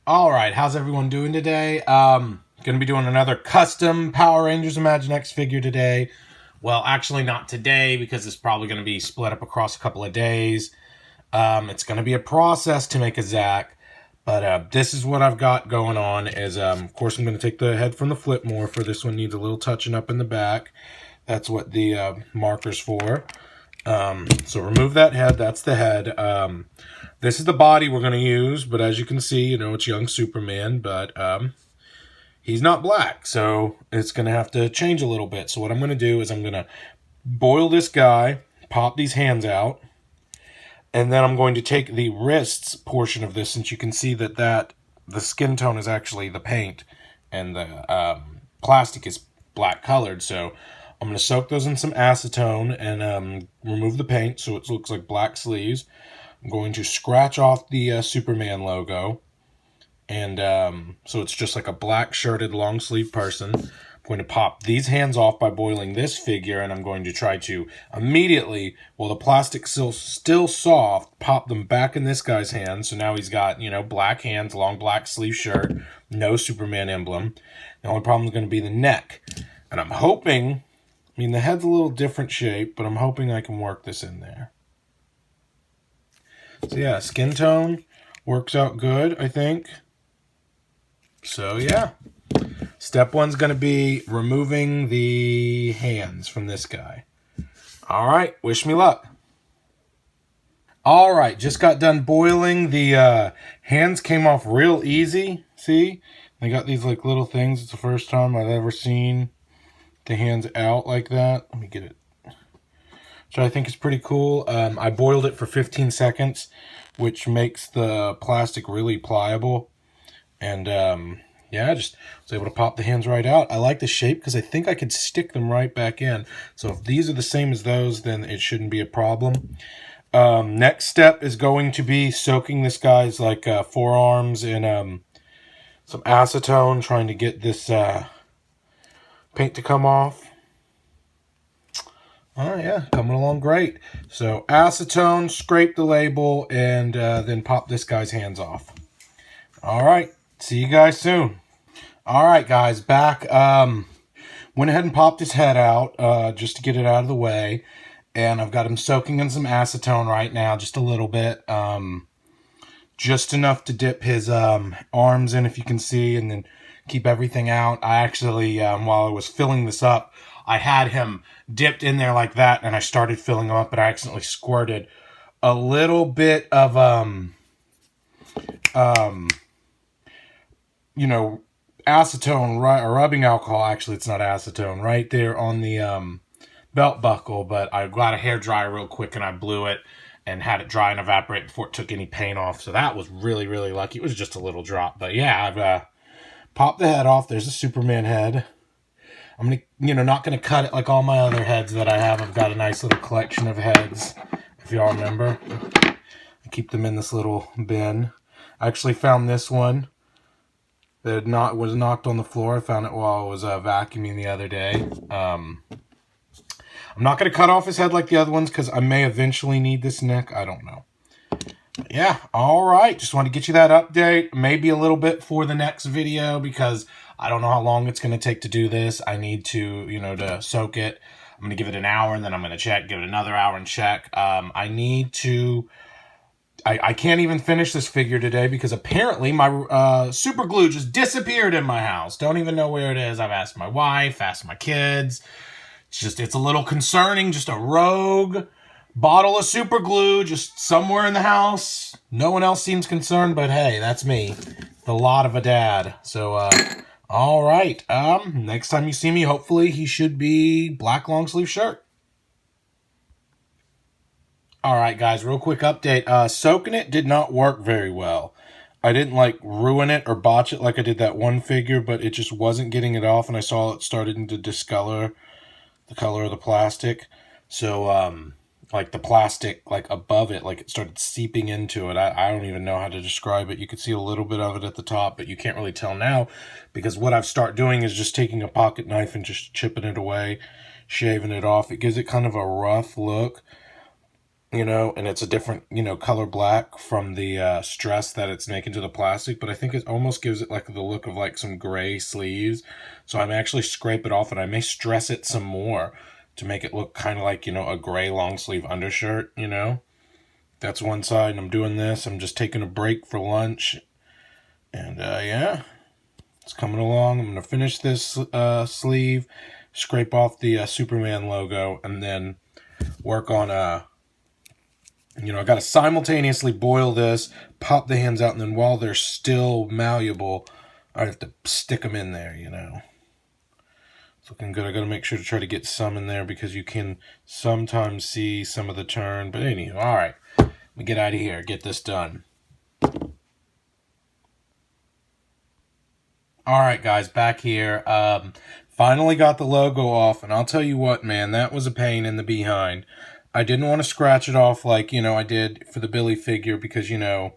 All right, how's everyone doing today? Going to be doing another custom Power Rangers Imaginext figure today. Well, actually not today because it's probably going to be split up across a couple of days. It's going to be a process to make a Zack, but this is what I've got going on. Of course, I'm going to take the head from the flip morpher. This one needs a little touching up in the back. That's what the marker's for. So remove that head. That's the head. This is the body we're going to use, but as you can see, it's young Superman, but he's not black, so it's going to have to change a little bit. So what I'm going to do is I'm going to boil this guy, pop these hands out, and then I'm going to take the wrists portion of this, since you can see that the skin tone is actually the paint, and the plastic is black colored, so I'm going to soak those in some acetone and remove the paint so it looks like black sleeves. I'm going to scratch off the Superman logo, and so it's just like a black shirted long sleeve person. I'm going to pop these hands off by boiling this figure, and I'm going to try to immediately, while the plastic's still soft, pop them back in this guy's hands. So now he's got, black hands, long black sleeve shirt, no Superman emblem. The only problem is going to be the neck. And I'm hoping, the head's a little different shape, but I'm hoping I can work this in there. So yeah, skin tone works out good, I think. So yeah. Step one's going to be removing the hands from this guy. All right, wish me luck. All right, just got done boiling. The hands came off real easy. See? They got these like little things. It's the first time I've ever seen the hands out like that. Let me get it. So I think it's pretty cool. I boiled it for 15 seconds, which makes the plastic really pliable. And yeah, I just was able to pop the hands right out. I like the shape because I think I could stick them right back in. So if these are the same as those, then it shouldn't be a problem. Next step is going to be soaking this guy's forearms in some acetone, trying to get this paint to come off. Oh yeah, coming along great. So acetone, scrape the label, and then pop this guy's hands off. All right, see you guys soon. All right, guys, back. Went ahead and popped his head out just to get it out of the way. And I've got him soaking in some acetone right now, just a little bit. Just enough to dip his arms in, if you can see, and then keep everything out. I actually, while I was filling this up, I had him dipped in there like that, and I started filling him up, but I accidentally squirted a little bit of, acetone, or rubbing alcohol. Actually, it's not acetone, right there on the belt buckle, but I got a hairdryer real quick, and I blew it and had it dry and evaporate before it took any paint off. So that was really, really lucky. It was just a little drop, but yeah, I've popped the head off. There's a Superman head. I'm not gonna cut it like all my other heads that I have. I've got a nice little collection of heads, if y'all remember. I keep them in this little bin. I actually found this one that was knocked on the floor. I found it while I was vacuuming the other day. I'm not gonna cut off his head like the other ones because I may eventually need this neck. I don't know. But yeah, all right. Just wanted to get you that update. Maybe a little bit for the next video because I don't know how long it's going to take to do this. I need to, to soak it. I'm going to give it an hour, and then I'm going to check, give it another hour and check. I can't even finish this figure today because apparently my super glue just disappeared in my house. Don't even know where it is. I've asked my wife, asked my kids. It's a little concerning. Just a rogue bottle of super glue just somewhere in the house. No one else seems concerned, but hey, that's me. The lot of a dad. So, all right. Next time you see me, hopefully he should be black long sleeve shirt. All right, guys, real quick update. Soaking it did not work very well. I didn't ruin it or botch it like I did that one figure, but it just wasn't getting it off, and I saw it starting to discolor the color of the plastic. So, the plastic, above it, it started seeping into it. I don't even know how to describe it. You could see a little bit of it at the top, but you can't really tell now because what I've started doing is just taking a pocket knife and just chipping it away, shaving it off. It gives it kind of a rough look. you know, and it's a different, you know, color black from the stress that it's making to the plastic, but I think it almost gives it like the look of like some gray sleeves. So I'm actually scrape it off, and I may stress it some more to make it look kind of like, you know, a gray long sleeve undershirt, you know. That's one side, and I'm doing this. I'm just taking a break for lunch, and yeah, it's coming along. I'm going to finish this sleeve, scrape off the Superman logo, and then work on you know, I got to simultaneously boil this, pop the hands out, and then while they're still malleable, I have to stick them in there, you know. It's looking good. I got to make sure to try to get some in there because you can sometimes see some of the turn. But anyway, all right, let me get out of here, get this done. All right, guys, back here. Finally got the logo off, and I'll tell you what, man, that was a pain in the behind. I didn't want to scratch it off like, you know, I did for the Billy figure because, you know,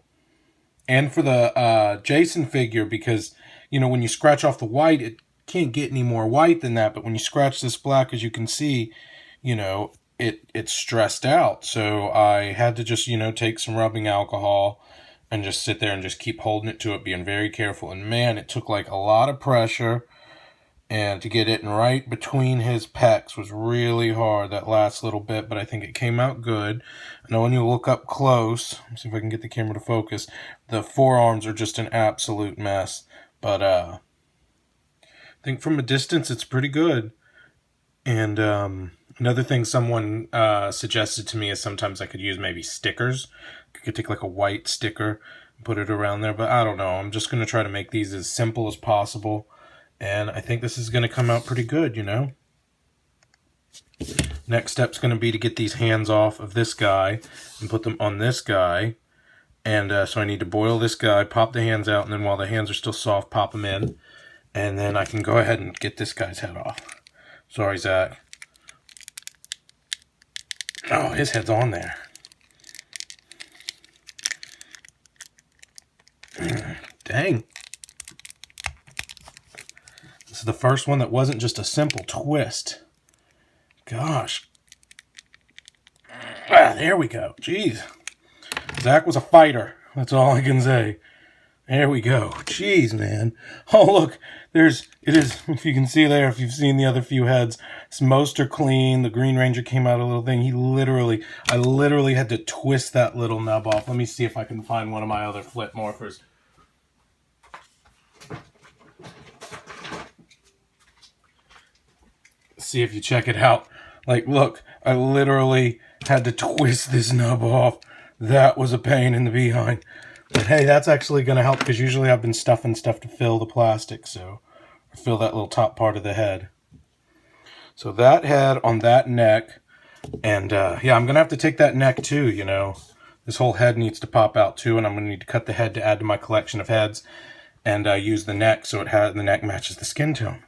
and for the Jason figure because, you know, when you scratch off the white, it can't get any more white than that. But when you scratch this black, as you can see, you know, it's stressed out. So I had to just, you know, take some rubbing alcohol and just sit there and just keep holding it to it, being very careful. And man, it took like a lot of pressure. And to get it right between his pecs was really hard, that last little bit, but I think it came out good. I know when you look up close, let's see if I can get the camera to focus, the forearms are just an absolute mess. But I think from a distance it's pretty good. And another thing someone suggested to me is sometimes I could use maybe stickers. I could take like a white sticker and put it around there, but I don't know. I'm just going to try to make these as simple as possible. And I think this is going to come out pretty good, you know. Next step's going to be to get these hands off of this guy and put them on this guy. And so I need to boil this guy, pop the hands out, and then while the hands are still soft, pop them in. And then I can go ahead and get this guy's head off. Sorry, Zack. Oh, his head's on there. Dang. This is the first one that wasn't just a simple twist. Gosh. Ah, there we go. Jeez. Zack was a fighter. That's all I can say. There we go. Jeez, man. Oh, look. It is, if you can see there, if you've seen the other few heads, most are clean. The Green Ranger came out a little thing. I literally had to twist that little nub off. Let me see if I can find one of my other flip morphers. See if you check it out. Like, look, I literally had to twist this nub off. That was a pain in the behind. But hey, that's actually going to help because usually I've been stuffing stuff to fill the plastic, so or fill that little top part of the head. So that head on that neck, and yeah, I'm going to have to take that neck too, you know. This whole head needs to pop out too, and I'm going to need to cut the head to add to my collection of heads and use the neck so the neck matches the skin tone.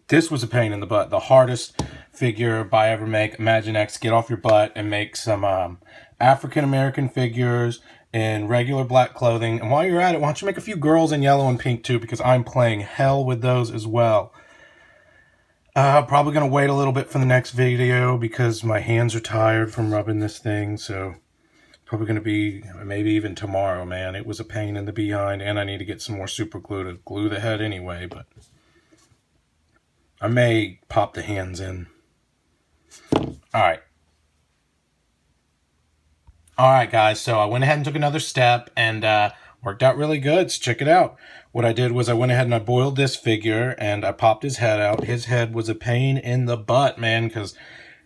This was a pain in the butt. The hardest figure I ever make. Imaginext, get off your butt and make some African-American figures in regular black clothing. And while you're at it, why don't you make a few girls in yellow and pink too, because I'm playing hell with those as well. Probably going to wait a little bit for the next video because my hands are tired from rubbing this thing. So probably going to be maybe even tomorrow, man. It was a pain in the behind, and I need to get some more super glue to glue the head anyway, but I may pop the hands in. Alright. Alright, guys. So I went ahead and took another step and worked out really good. So check it out. What I did was I went ahead and I boiled this figure and I popped his head out. His head was a pain in the butt, man, because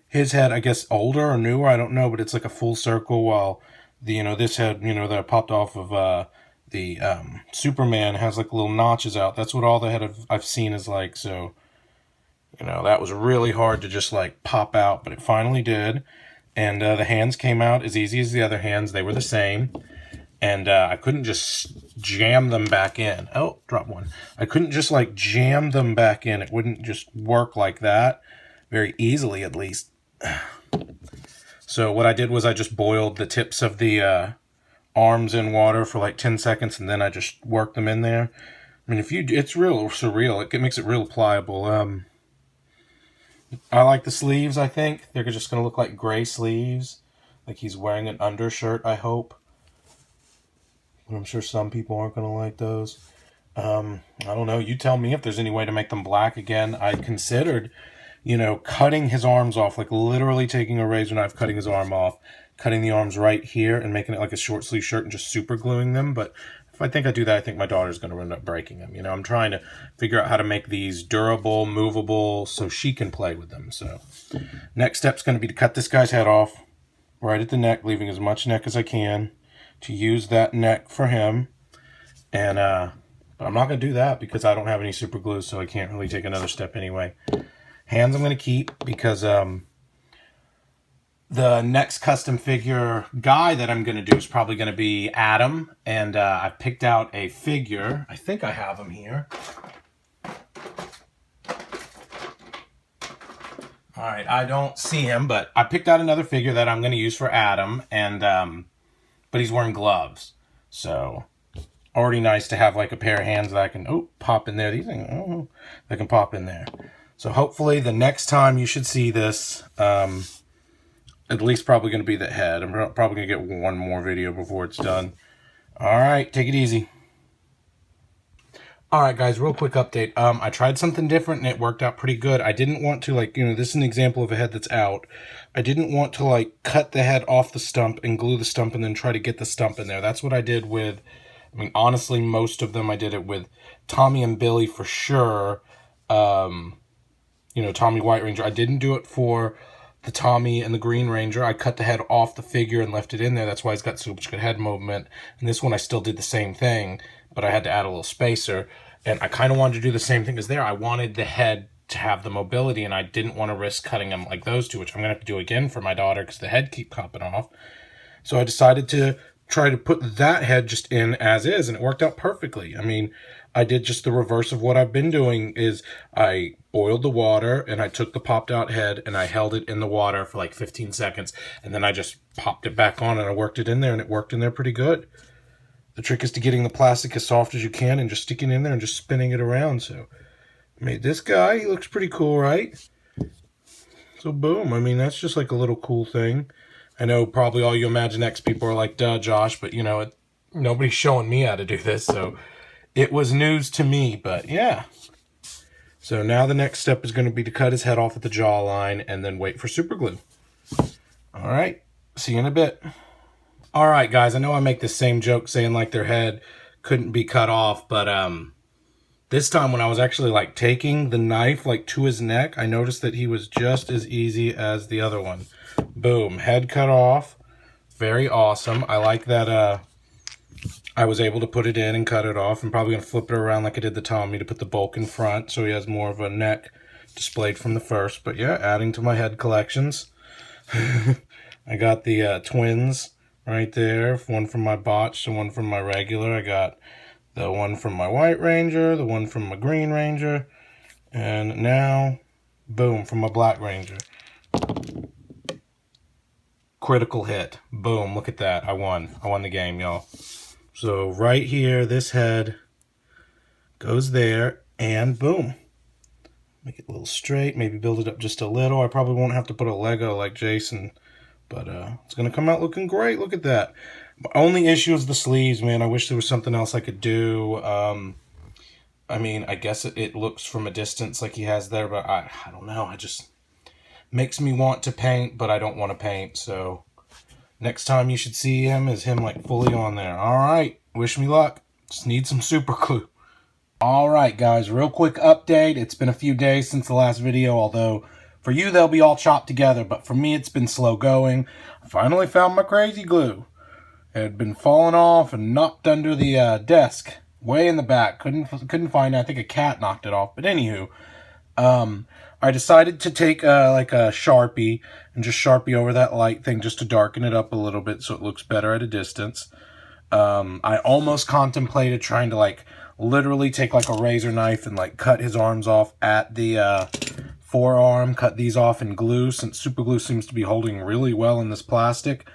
his head, I guess, older or newer, I don't know, but it's like a full circle while this head, that I popped off of the Superman has like little notches out. That's what all the head I've seen is like, so that was really hard to just like pop out, but it finally did. And the hands came out as easy as the other hands. They were the same. And I couldn't just jam them back in. Oh, drop one. I couldn't just like jam them back in. It wouldn't just work like that very easily, at least. So what I did was I just boiled the tips of the arms in water for like 10 seconds. And then I just worked them in there. I mean, it's real surreal. It makes it real pliable. I like the sleeves, I think. They're just going to look like gray sleeves. Like he's wearing an undershirt, I hope. But I'm sure some people aren't going to like those. I don't know. You tell me if there's any way to make them black again. I considered, cutting his arms off, like literally taking a razor knife, cutting his arm off, cutting the arms right here and making it like a short sleeve shirt and just super gluing them. But if I think I do that, I think my daughter's going to end up breaking them. I'm trying to figure out how to make these durable, movable, so she can play with them. So next step's going to be to cut this guy's head off right at the neck, leaving as much neck as I can to use that neck for him. And, but I'm not going to do that because I don't have any super glue, so I can't really take another step anyway. Hands I'm going to keep because the next custom figure guy that I'm going to do is probably going to be Adam. And I picked out a figure. I think I have him here. All right, I don't see him, but I picked out another figure that I'm going to use for Adam. And but he's wearing gloves. So already nice to have like a pair of hands that I can pop in there. These things, they can pop in there. So hopefully the next time you should see this, at least probably going to be the head. I'm probably going to get one more video before it's done. All right, take it easy. All right, guys, real quick update. I tried something different and it worked out pretty good. I didn't want to this is an example of a head that's out. I didn't want to cut the head off the stump and glue the stump and then try to get the stump in there. That's what I did with, honestly, most of them I did it with Tommy and Billy for sure. Tommy White Ranger. I didn't do it for the Tommy and the Green Ranger. I cut the head off the figure and left it in there. That's why he's got so much good head movement. And this one I still did the same thing, but I had to add a little spacer. And I kind of wanted to do the same thing as there. I wanted the head to have the mobility, and I didn't want to risk cutting them like those two, which I'm going to have to do again for my daughter because the head keep popping off. So I decided to try to put that head just in as is, and it worked out perfectly. I did just the reverse of what I've been doing is I boiled the water and I took the popped out head and I held it in the water for like 15 seconds and then I just popped it back on and I worked it in there and it worked in there pretty good. The trick is to getting the plastic as soft as you can and just sticking it in there and just spinning it around. So I made this guy. He looks pretty cool, right? So boom. That's just like a little cool thing. I know probably all you Imaginext people are like, duh, Josh, but nobody's showing me how to do this, so it was news to me, but yeah. So now the next step is going to be to cut his head off at the jawline and then wait for super glue. All right, see you in a bit. All right, guys, I know I make the same joke saying like their head couldn't be cut off, but this time when I was actually taking the knife to his neck, I noticed that he was just as easy as the other one. Boom, head cut off. Very awesome. I like that I was able to put it in and cut it off. I'm probably going to flip it around like I did the Tommy to put the bulk in front so he has more of a neck displayed from the first. But yeah, adding to my head collections. I got the twins right there. One from my botched and one from my regular. I got the one from my White Ranger, the one from my Green Ranger, and now, boom, from my Black Ranger. Critical hit. Boom, look at that. I won. I won the game, y'all. So right here, this head goes there, and boom. Make it a little straight, maybe build it up just a little. I probably won't have to put a Lego like Jason, but it's going to come out looking great. Look at that. My only issue is the sleeves, man. I wish there was something else I could do. I guess it looks from a distance like he has there, but I don't know. It just makes me want to paint, but I don't want to paint, so next time you should see him is him fully on there. All right, wish me luck. Just need some super glue. All right, guys, real quick update. It's been a few days since the last video, although for you they'll be all chopped together, but for me it's been slow going. I finally found my crazy glue. It had been falling off and knocked under the desk way in the back. Couldn't find it. I think a cat knocked it off, but anywho, I decided to take a Sharpie and just Sharpie over that light thing just to darken it up a little bit so it looks better at a distance. I almost contemplated trying to literally take a razor knife and cut his arms off at the forearm, cut these off in glue since super glue seems to be holding really well in this plastic.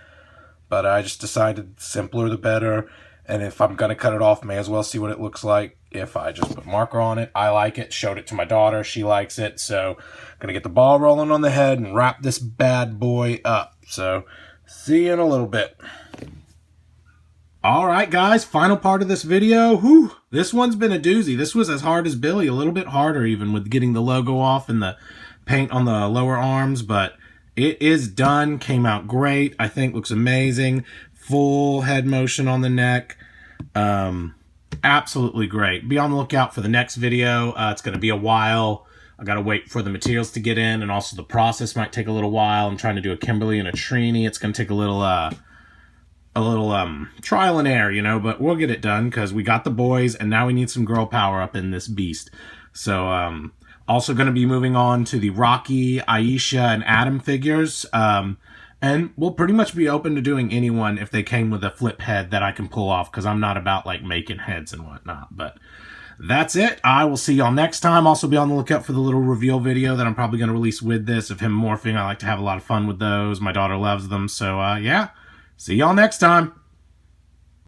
But I just decided simpler the better. And if I'm going to cut it off, may as well see what it looks like if I just put marker on it. I like it. Showed it to my daughter. She likes it. So going to get the ball rolling on the head and wrap this bad boy up. So see you in a little bit. All right, guys, final part of this video. Whew, this one's been a doozy. This was as hard as Billy, a little bit harder even with getting the logo off and the paint on the lower arms, but it is done. Came out great. I think looks amazing. Full head motion on the neck. Absolutely great. Be on the lookout for the next video. It's going to be a while. I got to wait for the materials to get in, and also the process might take a little while. I'm trying to do a Kimberly and a Trini. It's going to take a little trial and error, you know, but we'll get it done because we got the boys, and now we need some girl power up in this beast. So, also going to be moving on to the Rocky, Aisha, and Adam figures. And we'll pretty much be open to doing anyone if they came with a flip head that I can pull off, because I'm not about like making heads and whatnot. But that's it. I will see y'all next time. Also be on the lookout for the little reveal video that I'm probably going to release with this of him morphing. I like to have a lot of fun with those. My daughter loves them. So yeah, see y'all next time.